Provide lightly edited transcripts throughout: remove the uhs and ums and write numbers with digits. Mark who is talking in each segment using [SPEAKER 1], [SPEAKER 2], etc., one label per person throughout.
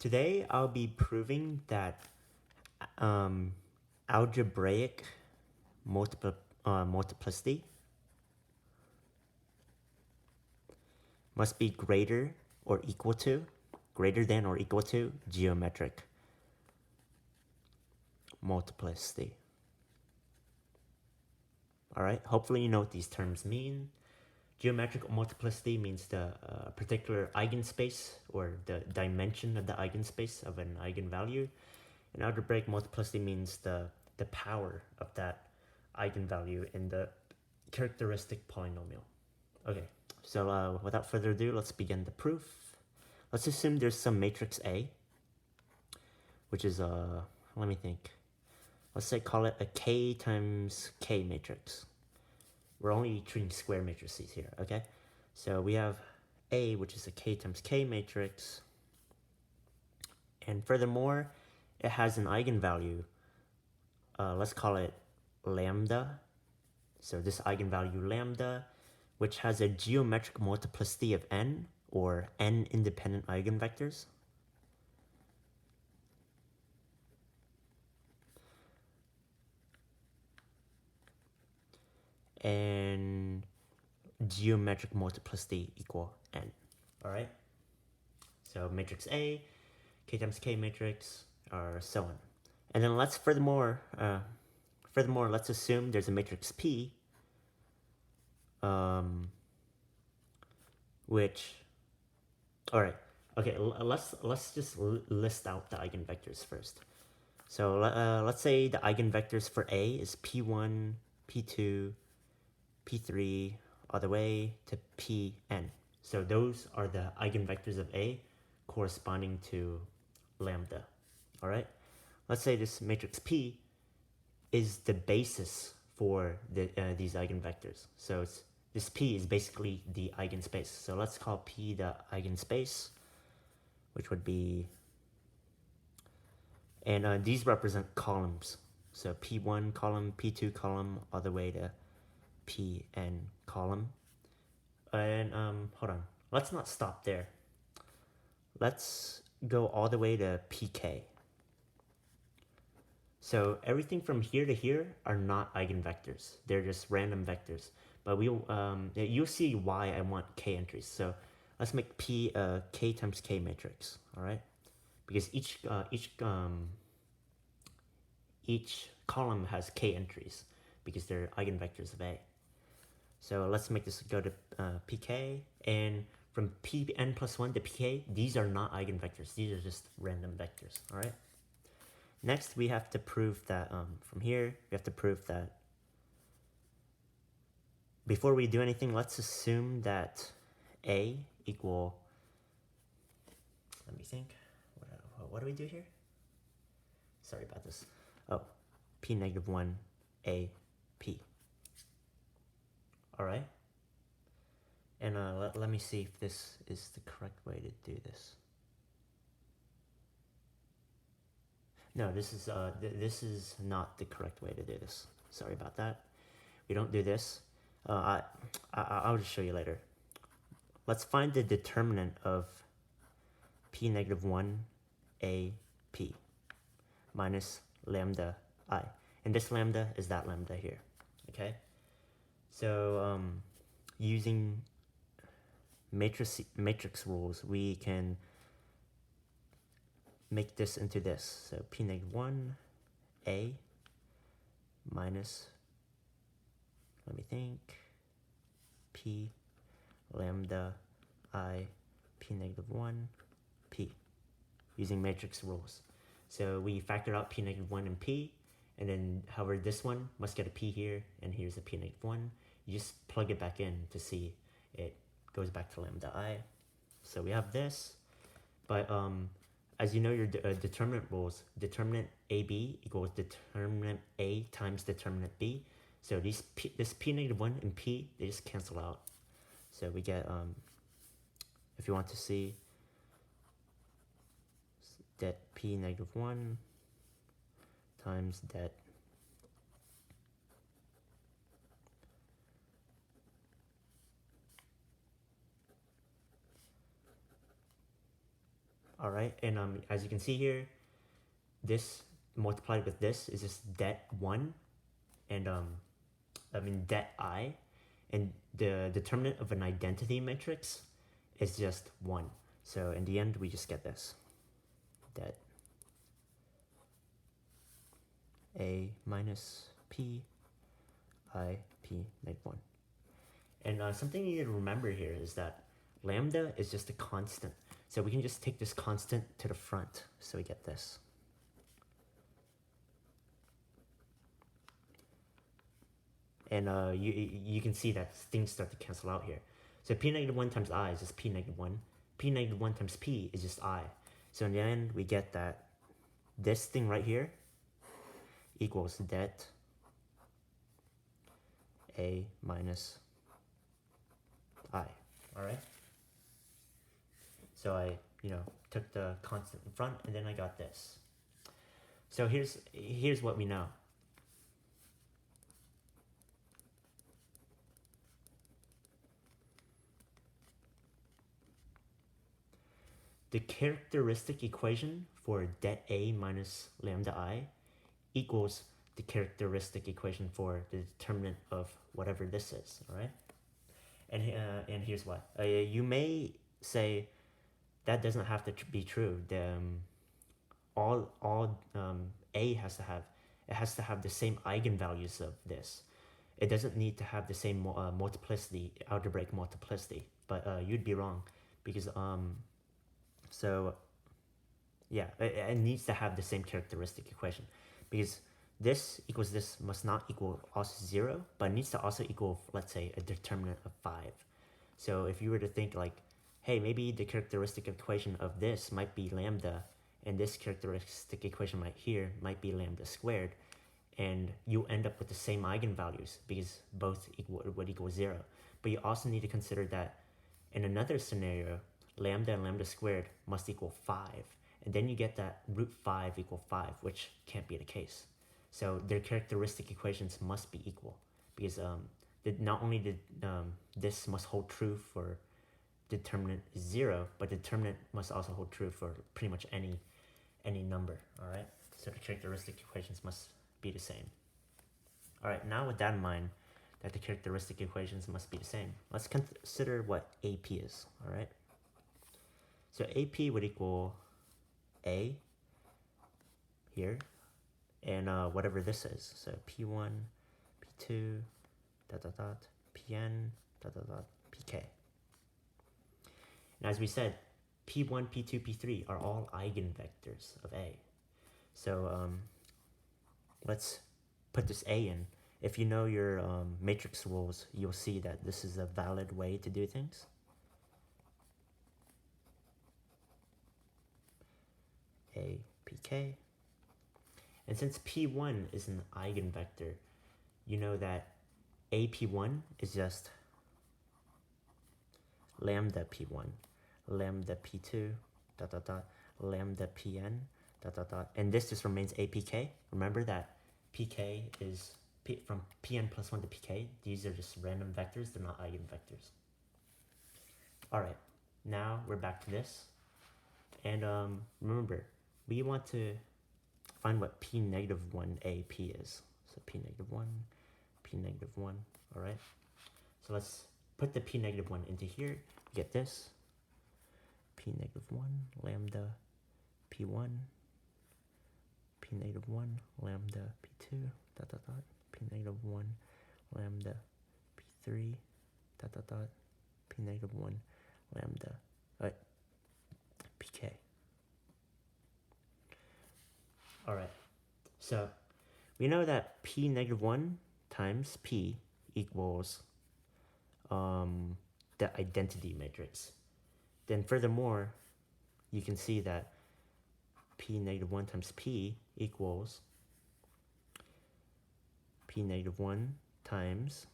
[SPEAKER 1] Today I'll be proving that algebraic multiplicity must be greater than or equal to geometric multiplicity. Alright, hopefully you know what these terms mean. Geometric multiplicity means the particular eigenspace or the dimension of the eigenspace of an eigenvalue. And algebraic multiplicity means the power of that eigenvalue in the characteristic polynomial. Okay, so without further ado, let's begin the proof. Let's assume there's some matrix A, which is let me think. Let's say call it a K times K matrix. We're only treating square matrices here, okay? So we have A, which is a K times K matrix. And furthermore, it has an eigenvalue. Let's call it lambda. So this eigenvalue lambda, which has a geometric multiplicity of n, or n independent eigenvectors. And geometric multiplicity equal n. Alright? So matrix A, K times K matrix, or so on. And then let's furthermore, let's assume there's a matrix P, which, alright, okay, let's just list out the eigenvectors first. So let's say the eigenvectors for A is P1, P2, P3, all the way to Pn. So those are the eigenvectors of A corresponding to lambda, all right? Let's say this matrix P is the basis for these eigenvectors. So this P is basically the eigenspace. So let's call P the eigenspace, which would be, and these represent columns. So P1 column, P2 column, all the way to Pn column. And hold on, let's not stop there. Let's go all the way to Pk. So everything from here to here are not eigenvectors. They're just random vectors. But you'll see why I want k entries. So let's make P a K times K matrix, all right? Because each column has k entries because they're eigenvectors of A. So let's make this go to Pk, and from Pn plus 1 to Pk, these are not eigenvectors. These are just random vectors, all right? Next, we have to prove that, from here, we have to prove that, before we do anything, let's assume that A equal, let me think, what do we do here? Sorry about this. Oh, P negative 1, A, P. All right? And let me see if this is the correct way to do this. No, this is not the correct way to do this. Sorry about that. We don't do this. I'll just show you later. Let's find the determinant of P negative 1 A P minus lambda I. And this lambda is that lambda here. Okay? So using matrix rules, we can make this into this. So P negative 1 A minus, let me think, P lambda I P negative 1 P, using matrix rules. So we factor out P negative 1 and P, and then however this one must get a P here, and here's a P negative 1. You just plug it back in to see it goes back to lambda I. So we have this, but as you know your determinant rules, determinant AB equals determinant A times determinant B. So this P negative 1 and P, they just cancel out. So we get, if you want to see, that P negative 1 times that All right, and as you can see here, this multiplied with this is just det 1, and det I, and the determinant of an identity matrix is just 1. So in the end, we just get this, that A minus P I P negative 1. And something you need to remember here is that lambda is just a constant. So we can just take this constant to the front. So we get this. And you can see that things start to cancel out here. So p negative 1 times I is just p negative 1. P negative 1 times p is just I. So in the end, we get that this thing right here equals det A minus I. All right. So I, took the constant in front, and then I got this. So here's what we know. The characteristic equation for det A minus lambda I equals the characteristic equation for the determinant of whatever this is, all right? And here's why. You may say that doesn't have to be true. All A has to have the same eigenvalues of this. It doesn't need to have the same multiplicity, algebraic multiplicity. But you'd be wrong, because so yeah, it needs to have the same characteristic equation, because this equals this must not equal also 0, but it needs to also equal, let's say, a determinant of 5. So if you were to think like, hey, maybe the characteristic equation of this might be lambda, and this characteristic equation right here might be lambda squared, and you end up with the same eigenvalues because both would equal 0. But you also need to consider that in another scenario, lambda and lambda squared must equal 5. And then you get that root 5 equal 5, which can't be the case. So their characteristic equations must be equal, because not only did this must hold true for determinant 0, but determinant must also hold true for pretty much any number, all right? So the characteristic equations must be the same. All right, now with that in mind, that the characteristic equations must be the same, let's consider what AP is, all right? So AP would equal A here, and whatever this is. So P1, P2, Pn, Pk. And as we said, P1, P2, P3 are all eigenvectors of A. So let's put this A in. If you know your matrix rules, you'll see that this is a valid way to do things. A, Pk. And since P1 is an eigenvector, you know that AP1 is just lambda P1, lambda P2, lambda Pn, and this just remains APK. Remember that Pk is from Pn plus 1 to Pk. These are just random vectors, they're not eigenvectors. All right, now we're back to this. And remember, we want to find what P negative 1 AP is. So P negative 1, P negative 1, all right? So let's put the P negative 1 into here. Get this. P negative 1, lambda P1, P negative 1, lambda P2, P negative 1, lambda P3, P negative 1, lambda Pk. All right, so we know that P negative 1 times P equals the identity matrix. Then furthermore, you can see that P negative 1 times P equals P negative 1 times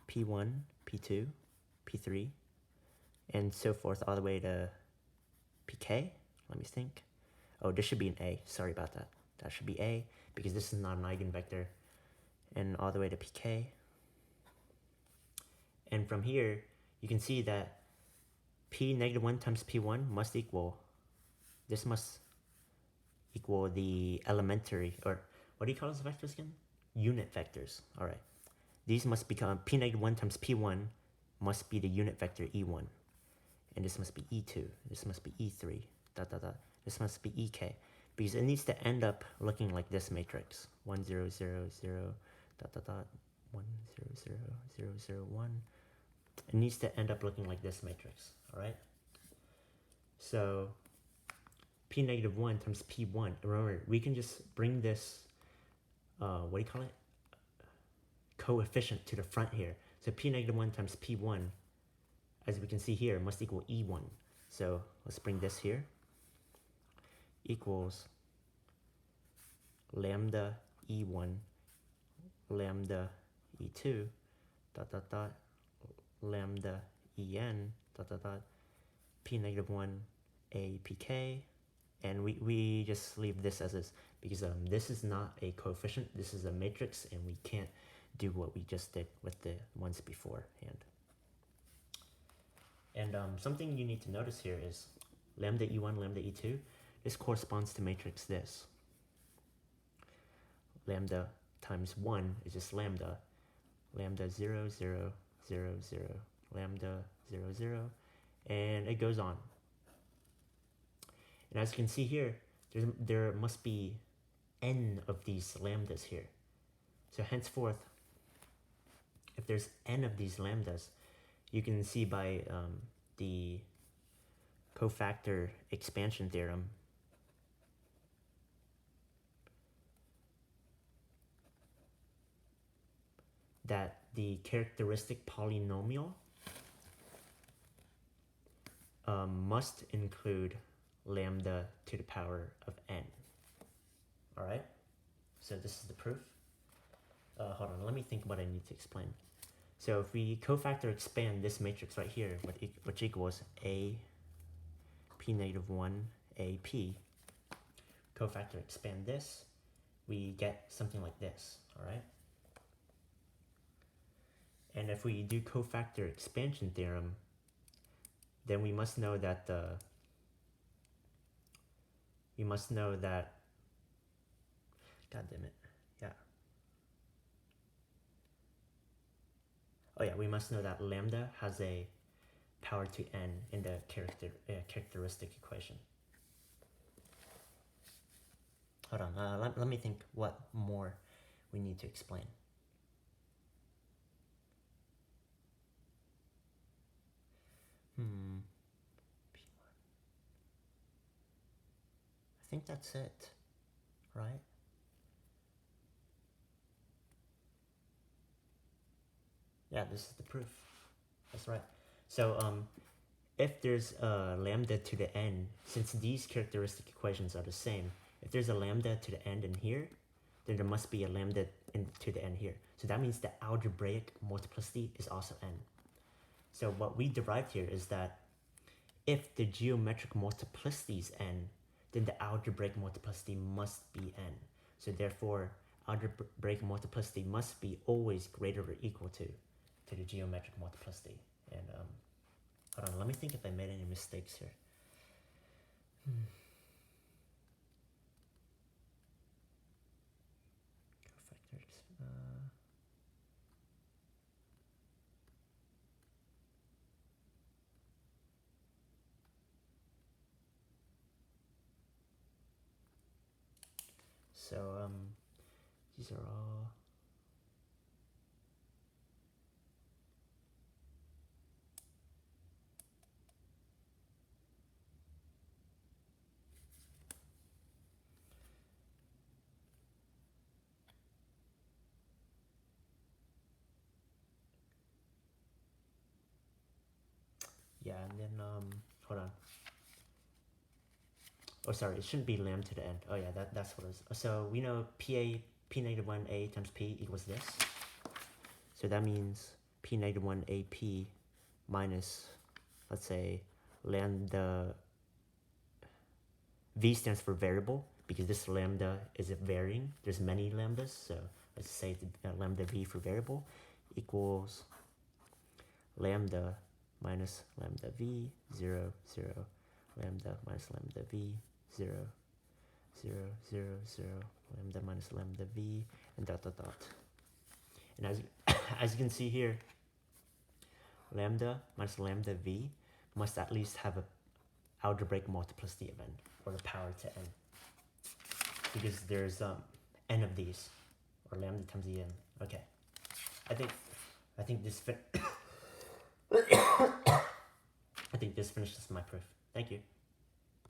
[SPEAKER 1] P1, P2, P3, and so forth all the way to Pk. Let me think. Oh, this should be an A. Sorry about that. That should be A, because this is not an eigenvector. And all the way to Pk. And from here, you can see that p negative 1 times p1 must equal, this must equal the elementary, or what do you call those vectors again? Unit vectors. All right. These must become p negative 1 times p1 must be the unit vector e1. And this must be e2. This must be e3. Dot, dot, dot. This must be ek. Because it needs to end up looking like this matrix. 1, 0, 0, 0, dot, dot, dot. 1, 0, 0, 0, 0, 1. It needs to end up looking like this matrix. All right? So p negative 1 times p1. Remember, we can just bring this, what do you call it? Coefficient to the front here. So p negative 1 times p1, as we can see here, must equal e1. So let's bring this here. Equals lambda e1, lambda e2, dot, dot, dot, lambda en, dot, dot, dot, p negative 1 a pk. And we just leave this as is, because this is not a coefficient, this is a matrix, and we can't do what we just did with the ones beforehand. And something you need to notice here is lambda e1, lambda e2, this corresponds to matrix this. Lambda times 1 is just lambda. Lambda 0, 0, 0, 0, lambda 0, 0, and it goes on. And as you can see here, there must be n of these lambdas here. So henceforth, if there's n of these lambdas, you can see by the cofactor expansion theorem that the characteristic polynomial must include lambda to the power of n. All right, so this is the proof. Hold on, let me think what I need to explain. So if we cofactor expand this matrix right here, which equals a p negative 1 a p, cofactor expand this, we get something like this. All right. And if we do cofactor expansion theorem, then we must know that God damn it, yeah. Oh yeah, we must know that lambda has a power to n in the characteristic equation. Hold on, let me think what more we need to explain. I think that's it, right? Yeah, this is the proof. That's right. So if there's a lambda to the n, since these characteristic equations are the same, if there's a lambda to the n in here, then there must be a lambda to the n here. So that means the algebraic multiplicity is also n. So what we derived here is that if the geometric multiplicity is n, then the algebraic multiplicity must be n. So therefore, algebraic multiplicity must be always greater or equal to the geometric multiplicity. And hold on, let me think if I made any mistakes here. So these are all yeah, and then hold on. Oh, sorry, it shouldn't be lambda to the end. Oh yeah, that's what it is. So we know p negative 1 a times p equals this. So that means p negative 1 a p minus, let's say, lambda. V stands for variable because this lambda is varying. There's many lambdas, so let's say lambda v for variable equals lambda minus lambda v, 0, 0, lambda minus lambda v, 0, 0, 0, 0, lambda minus lambda v, and dot, dot, dot. And as you can see here, lambda minus lambda v must at least have a algebraic multiplicity of n, or the power to n, because there's n of these, or lambda times the n. Okay, I think this I think this finishes my proof. Thank you.